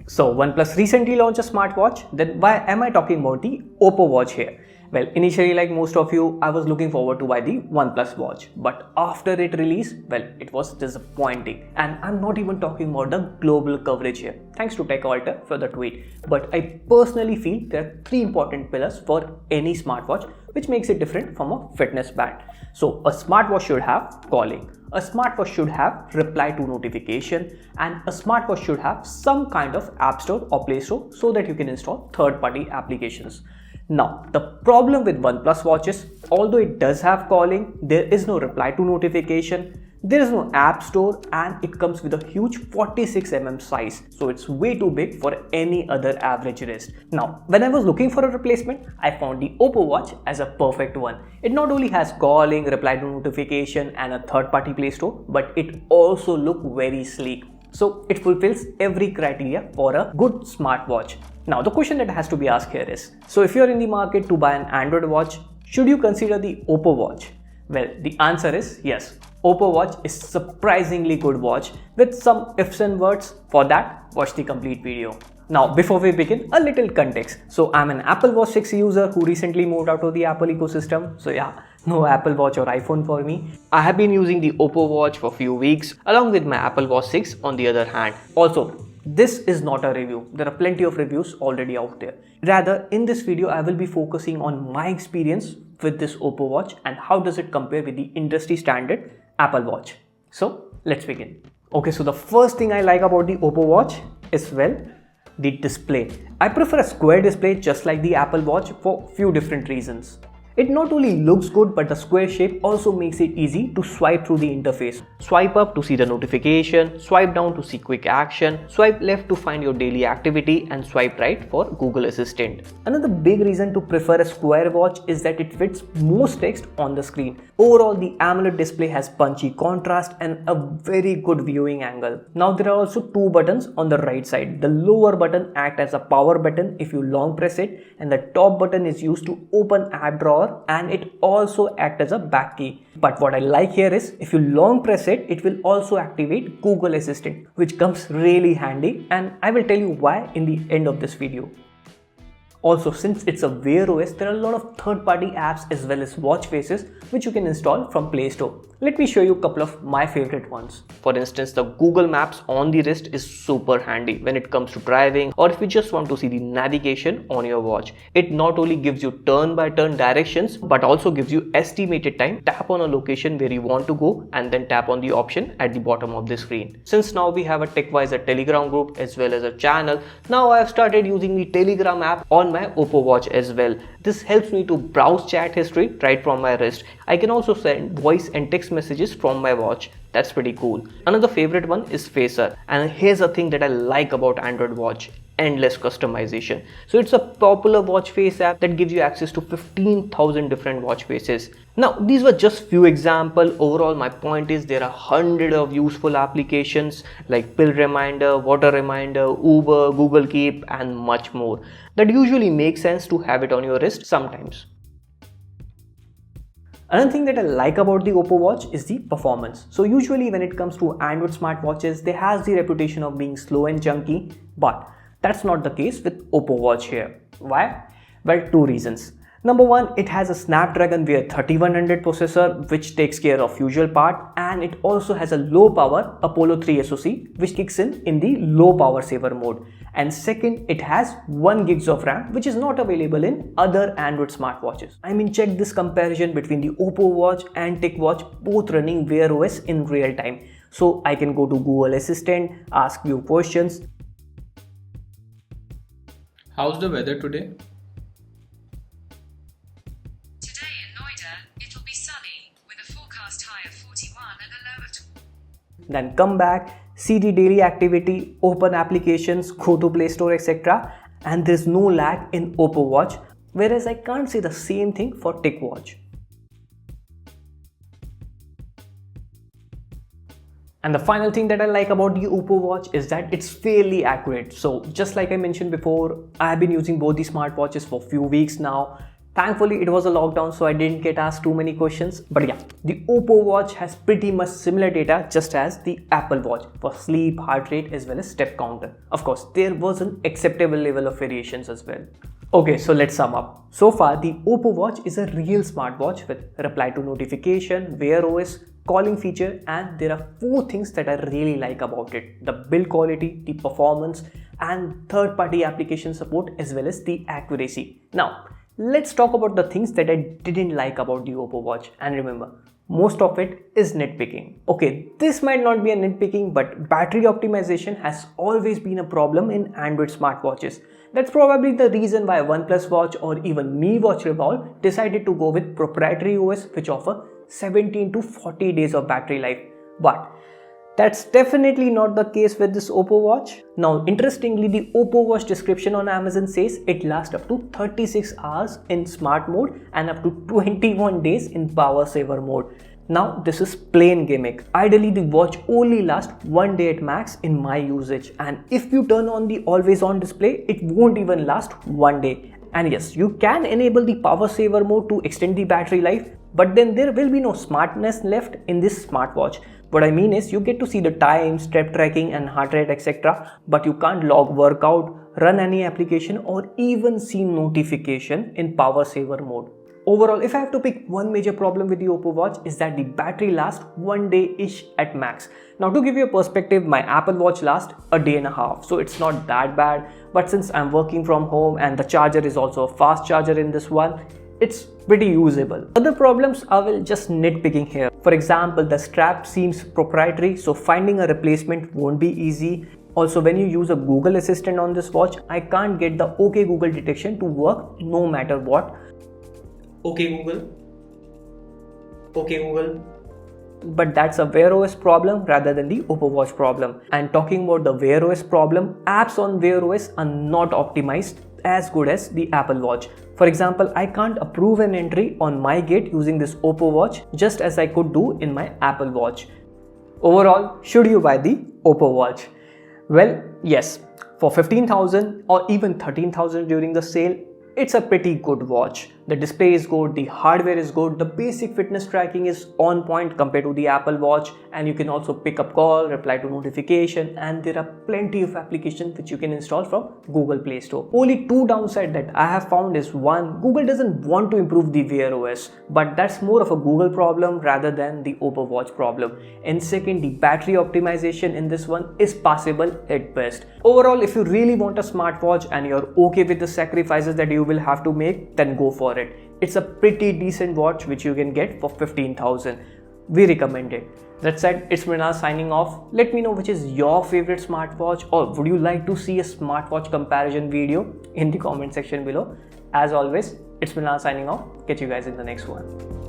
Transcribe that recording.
So OnePlus recently launched a smartwatch, then why am I talking about the Oppo watch here? Well, initially like most of you, I was looking forward to buy the OnePlus watch, but after it released, well, it was disappointing. And I'm not even talking about the global coverage here, thanks to TechWiser for the tweet. But I personally feel there are three important pillars for any smartwatch, which makes it different from a fitness band. So a smartwatch should have calling, a smartwatch should have reply to notification, and a smartwatch should have some kind of app store or play store so that you can install third-party applications. Now, the problem with OnePlus watches, although it does have calling, there is no reply to notification, there is no app store, and it comes with a huge 46mm size, so it's way too big for any other average wrist. Now, when I was looking for a replacement, I found the Oppo watch as a perfect one. It not only has calling, reply to notification, and a third-party play store, but it also looks very sleek. So it fulfills every criteria for a good smartwatch. Now the question that has to be asked here is, so if you're in the market to buy an Android watch, should you consider the Oppo watch? Well, the answer is yes. Oppo watch is surprisingly good watch with some ifs and words. For that, watch the complete video. Now, before we begin, a little context. So I'm an Apple Watch 6 user who recently moved out of the Apple ecosystem. So yeah, no Apple Watch or iPhone for me. I have been using the Oppo watch for a few weeks along with my Apple Watch 6 on the other hand. Also, this is not a review. There are plenty of reviews already out there. Rather, in this video, I will be focusing on my experience with this Oppo watch and how does it compare with the industry standard Apple Watch. So let's begin. Okay, so the first thing I like about the Oppo watch is, well, the display. I prefer a square display just like the Apple Watch for few different reasons. It not only looks good, but the square shape also makes it easy to swipe through the interface. Swipe up to see the notification, swipe down to see quick action, swipe left to find your daily activity, and swipe right for Google Assistant. Another big reason to prefer a square watch is that it fits most text on the screen. Overall, the AMOLED display has punchy contrast and a very good viewing angle. Now there are also two buttons on the right side. The lower button acts as a power button if you long press it, and the top button is used to open app drawer, and it also acts as a back key. But what I like here is, if you long press it, it will also activate Google Assistant, which comes really handy, and I will tell you why in the end of this video. Also, since it's a Wear OS, there are a lot of third-party apps as well as watch faces which you can install from Play Store. Let me show you a couple of my favorite ones. For instance, the Google Maps on the wrist is super handy when it comes to driving, or if you just want to see the navigation on your watch. It not only gives you turn-by-turn directions but also gives you estimated time. Tap on a location where you want to go and then tap on the option at the bottom of the screen. Since now we have a TechWiser Telegram group as well as a channel, now I have started using the Telegram app on my Oppo watch as well. This helps me to browse chat history right from my wrist. I can also send voice and text messages from my watch. That's pretty cool. Another favorite one is Facer, and here's a thing that I like about Android watch: endless customization. So it's a popular watch face app that gives you access to 15,000 different watch faces. Now these were just few examples. Overall, my point is there are hundreds of useful applications like pill reminder, water reminder, Uber, Google Keep, and much more that usually makes sense to have it on your wrist sometimes. Another thing that I like about the Oppo watch is the performance. So usually when it comes to Android smartwatches, they have the reputation of being slow and junky, but that's not the case with Oppo watch here. Why? Well, two reasons. Number one, it has a Snapdragon Wear 3100 processor which takes care of usual part, and it also has a low power Apollo 3 SoC which kicks in the low power saver mode. And second, it has 1 GB of RAM which is not available in other Android smartwatches. I mean, check this comparison between the Oppo watch and TechWatch, both running Wear OS in real time. So I can go to Google Assistant, ask you questions. How's the weather today? Today in Noida, it'll be sunny with a forecast high of 41 and a low of 12. Then come back, see the daily activity, open applications, go to Play Store, etc. And there's no lag in Oppo watch, whereas I can't say the same thing for TechWatch. And the final thing that I like about the Oppo watch is that it's fairly accurate. So just like I mentioned before, I have been using both the smartwatches for few weeks now. Thankfully, it was a lockdown, so I didn't get asked too many questions. But yeah, the Oppo Watch has pretty much similar data just as the Apple Watch for sleep, heart rate, as well as step counter. Of course, there was an acceptable level of variations as well. Okay, so let's sum up. So far, the Oppo Watch is a real smartwatch with reply to notification, Wear OS, calling feature, and there are 4 things that I really like about it: the build quality, the performance, and third-party application support, as well as the accuracy. Now, let's talk about the things that I didn't like about the Oppo Watch. And remember, most of it is nitpicking. Okay, this might not be a nitpicking, but battery optimization has always been a problem in Android smartwatches. That's probably the reason why Oneplus Watch or even Mi Watch Revolve decided to go with proprietary OS, which offer 17 to 40 days of battery life. But that's definitely not the case with this Oppo Watch. Now, interestingly, the Oppo Watch description on Amazon says it lasts up to 36 hours in smart mode and up to 21 days in power saver mode. Now, this is plain gimmick. Ideally, the watch only lasts 1 day at max in my usage, and if you turn on the always on display, it won't even last 1 day. And yes, you can enable the power saver mode to extend the battery life, but then there will be no smartness left in this smartwatch. What I mean is, you get to see the time, step tracking and heart rate, etc. But you can't log workout, run any application, or even see notification in power saver mode. Overall, if I have to pick one major problem with the Oppo Watch, is that the battery lasts 1 day-ish at max. Now, to give you a perspective, my Apple Watch lasts a day and a half, so it's not that bad. But since I'm working from home and the charger is also a fast charger in this one, it's pretty usable. Other problems are just nitpicking here. For example, the strap seems proprietary, so finding a replacement won't be easy. Also, when you use a Google Assistant on this watch, I can't get the OK Google detection to work no matter what. OK Google. OK Google. But that's a Wear OS problem rather than the Oppo Watch problem. And talking about the Wear OS problem, apps on Wear OS are not optimized as good as the Apple Watch. For example, I can't approve an entry on my gate using this Oppo Watch just as I could do in my Apple Watch. Overall, should you buy the Oppo Watch? Well, yes, for 15,000 or even 13,000 during the sale, it's a pretty good watch. The display is good, the hardware is good, the basic fitness tracking is on point compared to the Apple Watch, and you can also pick up call, reply to notification, and there are plenty of applications which you can install from Google Play Store. Only 2 downsides that I have found is: 1, Google doesn't want to improve the Wear OS, but that's more of a Google problem rather than the Oppo Watch problem. And 2nd, the battery optimization in this one is passable at best. Overall, if you really want a smartwatch and you're okay with the sacrifices that you will have to make, then go for it. It's a pretty decent watch which you can get for 15,000. We recommend it. That said, it's Mrinal signing off. Let me know which is your favorite smartwatch, or would you like to see a smartwatch comparison video in the comment section below. As always, it's Mrinal signing off. Catch you guys in the next one.